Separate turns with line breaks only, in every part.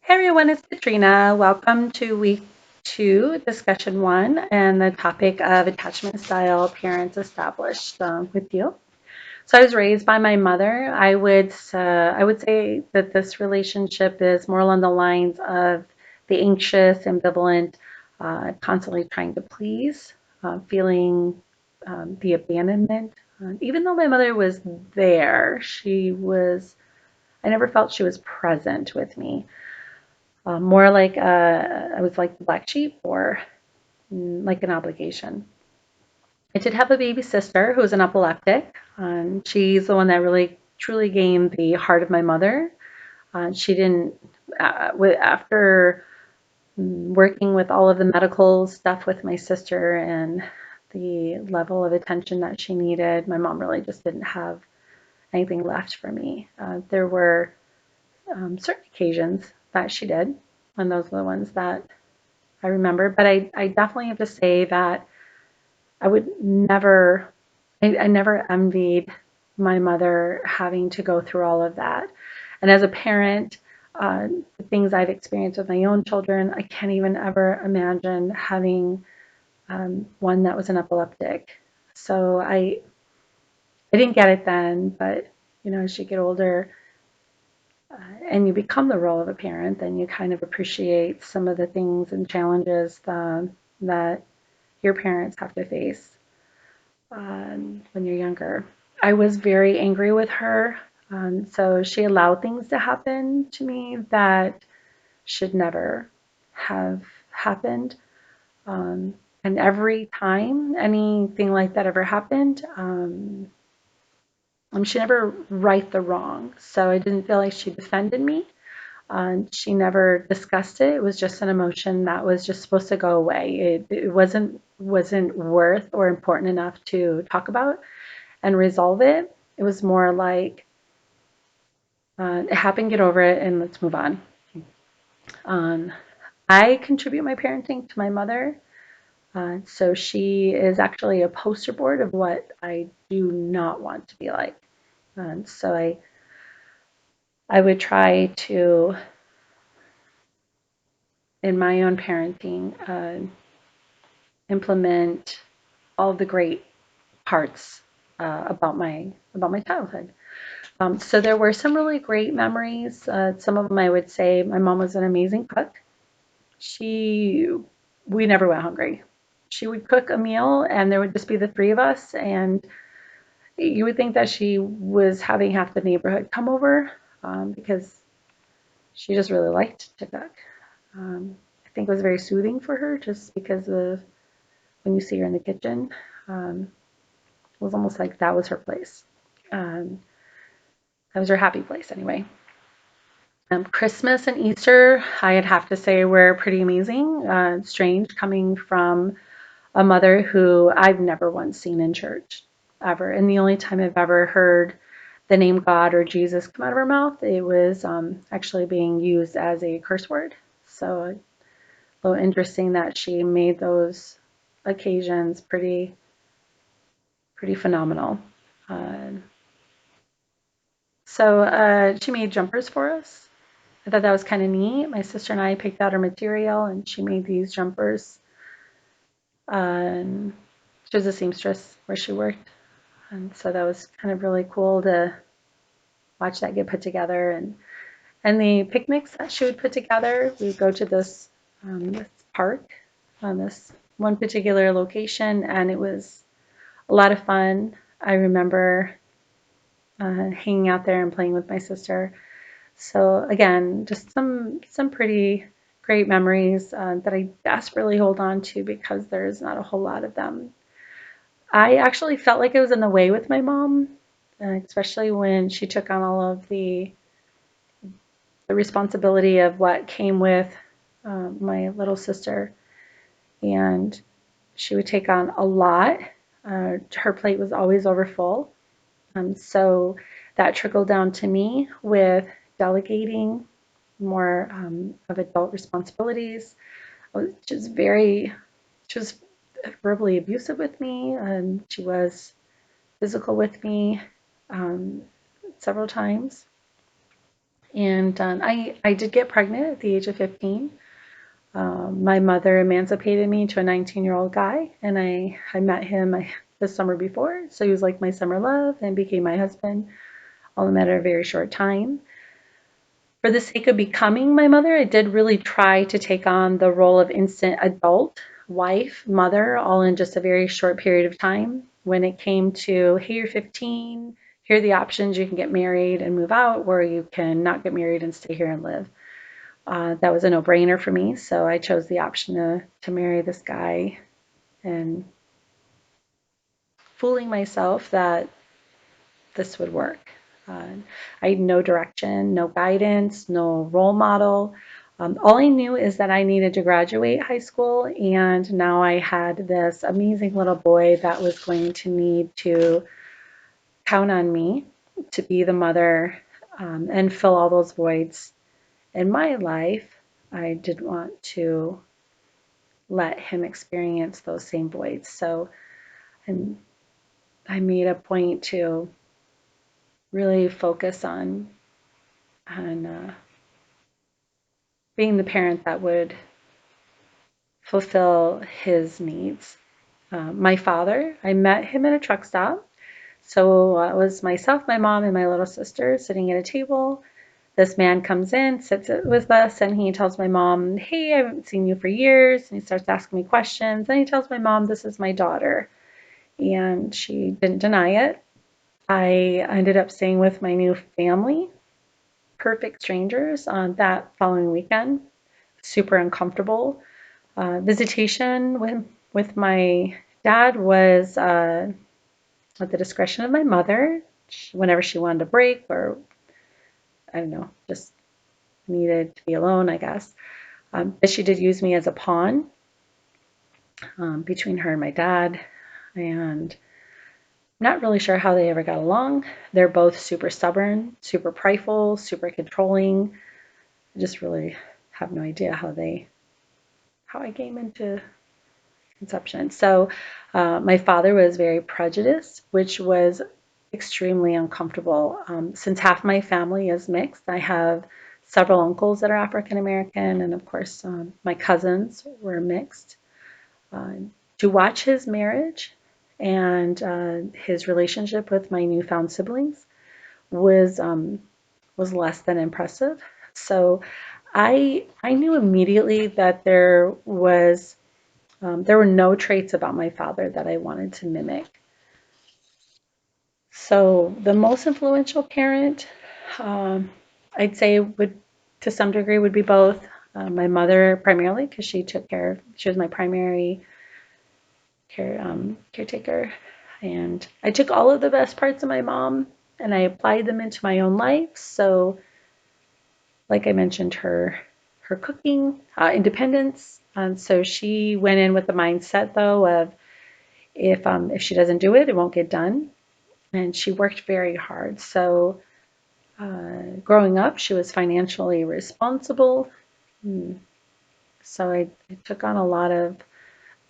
Hey everyone, it's Katrina. Welcome to week two, discussion one, and the topic of attachment style parents established with you. So I was raised by my mother. I would say that this relationship is more along the lines of the anxious, ambivalent, constantly trying to please, feeling the abandonment. Even though my mother was there, I never felt she was present with me. More like I was like the black sheep or like an obligation. I did have a baby sister who was an epileptic. She's the one that really truly gained the heart of my mother. She didn't, after working with all of the medical stuff with my sister and the level of attention that she needed, my mom really just didn't have anything left for me. There were certain occasions that she did, and those are the ones that I remember. But I definitely have to say that I would never, I never envied my mother having to go through all of that. And as a parent, the things I've experienced with my own children, I can't even ever imagine having one that was an epileptic. So I didn't get it then, but as you get older, and you become the role of a parent, then you kind of appreciate some of the things and challenges that your parents have to face when you're younger. I was very angry with her. So she allowed things to happen to me that should never have happened. Um, and every time anything like that ever happened, she never right the wrong. So I didn't feel like she defended me. She never discussed it. It was just an emotion that was just supposed to go away. It wasn't worth or important enough to talk about and resolve it. It was more like it happened, get over it, and let's move on. Um, I contribute my parenting to my mother, so she is actually a poster board of what I do not want to be like. So I would try to, in my own parenting, implement all the great parts about my childhood. So there were some really great memories. Some of them I would say my mom was an amazing cook. She we never went hungry. She would cook a meal and there would just be the three of us, and you would think that she was having half the neighborhood come over because she just really liked to cook. I think it was very soothing for her just because of when you see her in the kitchen. Um, it was almost like that was her place. Um, that was her happy place anyway. Christmas and Easter, I'd have to say, were pretty amazing. Strange coming from a mother who I've never once seen in church ever. And the only time I've ever heard the name God or Jesus come out of her mouth, it was actually being used as a curse word. So a little interesting that she made those occasions pretty phenomenal. Uh, so she made jumpers for us. I thought that was kind of neat. My sister and I picked out her material, and she made these jumpers. And she was a seamstress where she worked, and so that was kind of really cool to watch that get put together. And the picnics that she would put together, we would go to this park on this one particular location, and it was a lot of fun. I remember hanging out there and playing with my sister. So again, just some pretty great memories that I desperately hold on to because there's not a whole lot of them. I actually felt like I was in the way with my mom, especially when she took on all of the responsibility of what came with my little sister, and she would take on a lot. Her plate was always over full, so that trickled down to me with delegating more of adult responsibilities. She was verbally abusive with me, and she was physical with me um, several times. And I did get pregnant at the age of 15. My mother emancipated me to a 19-year-old guy, and I met him the summer before. So he was like my summer love and became my husband, all in a matter of a very short time. For the sake of becoming my mother, I did really try to take on the role of instant adult, wife, mother, all in just a very short period of time. When it came to, hey, you're 15, here are the options. You can get married and move out, or you can not get married and stay here and live. That was a no-brainer for me, so I chose the option to marry this guy and fooling myself that this would work. I had no direction, no guidance, no role model. All I knew is that I needed to graduate high school, and now I had this amazing little boy that was going to need to count on me to be the mother and fill all those voids in my life. I didn't want to let him experience those same voids. So and I made a point to really focus on being the parent that would fulfill his needs. My father, I met him at a truck stop. So it was myself, my mom, and my little sister sitting at a table. This man comes in, sits with us, and he tells my mom, hey, I haven't seen you for years. And he starts asking me questions. And he tells my mom, this is my daughter. And she didn't deny it. I ended up staying with my new family, perfect strangers, on that following weekend. Super uncomfortable. Visitation with my dad was at the discretion of my mother. Whenever she wanted a break, or I don't know, just needed to be alone, I guess. But she did use me as a pawn between her and my dad, and I'm not really sure how they ever got along. They're both super stubborn, super prideful, super controlling. I just really have no idea how I came into conception. So my father was very prejudiced, which was extremely uncomfortable. Since half my family is mixed, I have several uncles that are African American, and of course, my cousins were mixed. Uh, to watch his marriage and his relationship with my newfound siblings was less than impressive. So I knew immediately that there were no traits about my father that I wanted to mimic. So the most influential parent, um, I'd say would, to some degree, would be both. My mother primarily, because she was my primary caretaker, and I took all of the best parts of my mom and I applied them into my own life. So, like I mentioned, her cooking, independence. So she went in with the mindset though of if she doesn't do it, it won't get done. And she worked very hard. So growing up, she was financially responsible. Mm. So I took on a lot of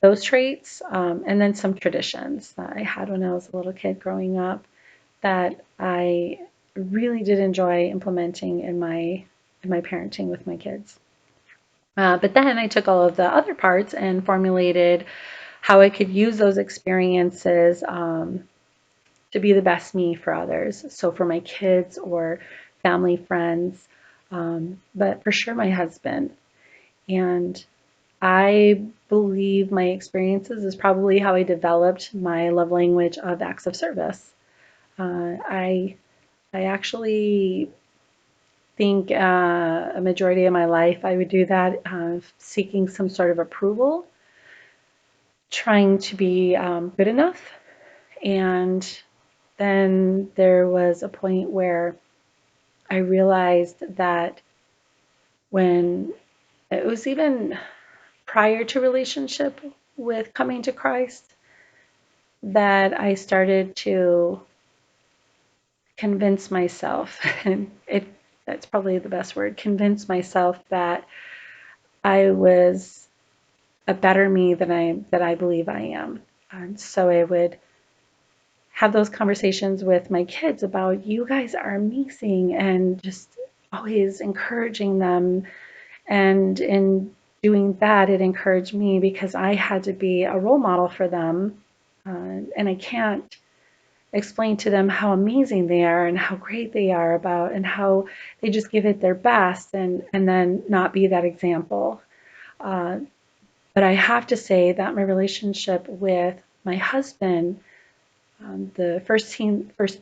those traits, and then some traditions that I had when I was a little kid growing up that I really did enjoy implementing in my parenting with my kids. But then I took all of the other parts and formulated how I could use those experiences to be the best me for others. So for my kids or family, friends, but for sure my husband. And I believe my experiences is probably how I developed my love language of acts of service. I actually think a majority of my life I would do that, seeking some sort of approval, trying to be good enough. And then there was a point where I realized that when it was even prior to relationship with coming to Christ, that I started to convince myself, and that's probably the best word, convince myself that I was a better me than I believe I am. And so I would have those conversations with my kids about, you guys are amazing, and just always encouraging them. And in doing that, it encouraged me because I had to be a role model for them. And I can't explain to them how amazing they are and how great they are about and how they just give it their best and then not be that example. Uh, but I have to say that my relationship with my husband, the first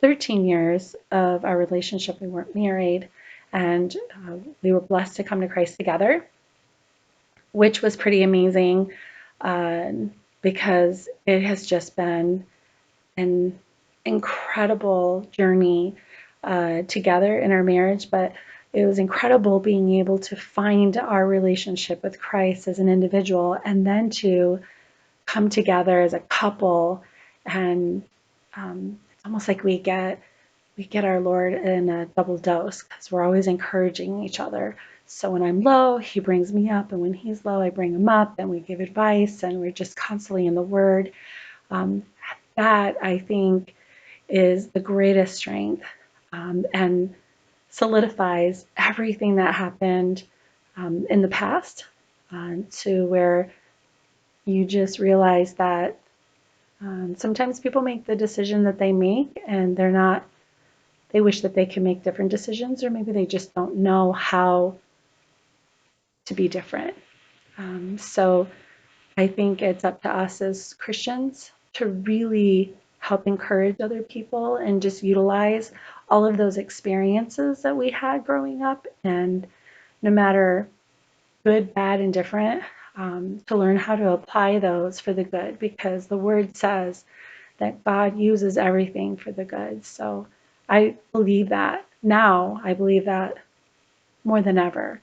13 years of our relationship, we weren't married, and we were blessed to come to Christ together, which was pretty amazing uh, because it has just been an incredible journey together in our marriage. But it was incredible being able to find our relationship with Christ as an individual and then to come together as a couple. And it's almost like we get our Lord in a double dose because we're always encouraging each other. So when I'm low, he brings me up, and when he's low, I bring him up, and we give advice, and we're just constantly in the Word. Um, that I think is the greatest strength, and solidifies everything that happened in the past, to where you just realize that sometimes people make the decision that they make and they wish that they can make different decisions, or maybe they just don't know how to be different. So I think it's up to us as Christians to really help encourage other people and just utilize all of those experiences that we had growing up, and no matter good, bad, and different, to learn how to apply those for the good, because the word says that God uses everything for the good. So I believe that now. I believe that more than ever.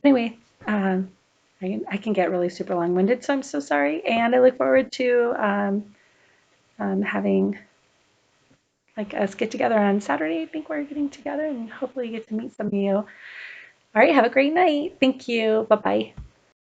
Anyway, I can get really super long-winded, so I'm so sorry. And I look forward to having like us get together on Saturday. I think we're getting together and hopefully get to meet some of you. All right, have a great night. Thank you. Bye bye.